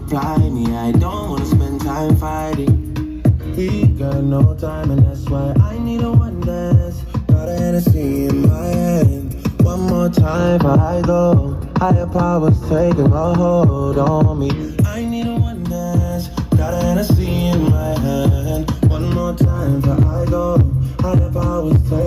reply me. I don't wanna spend time fighting. We got no time, and that's why I need a one dance. Got a Hennessy in my hand. One more time before I go. Higher powers taking a hold on me. I need a one dance. Got a Hennessy in my hand. One more time before I go. Higher powers taking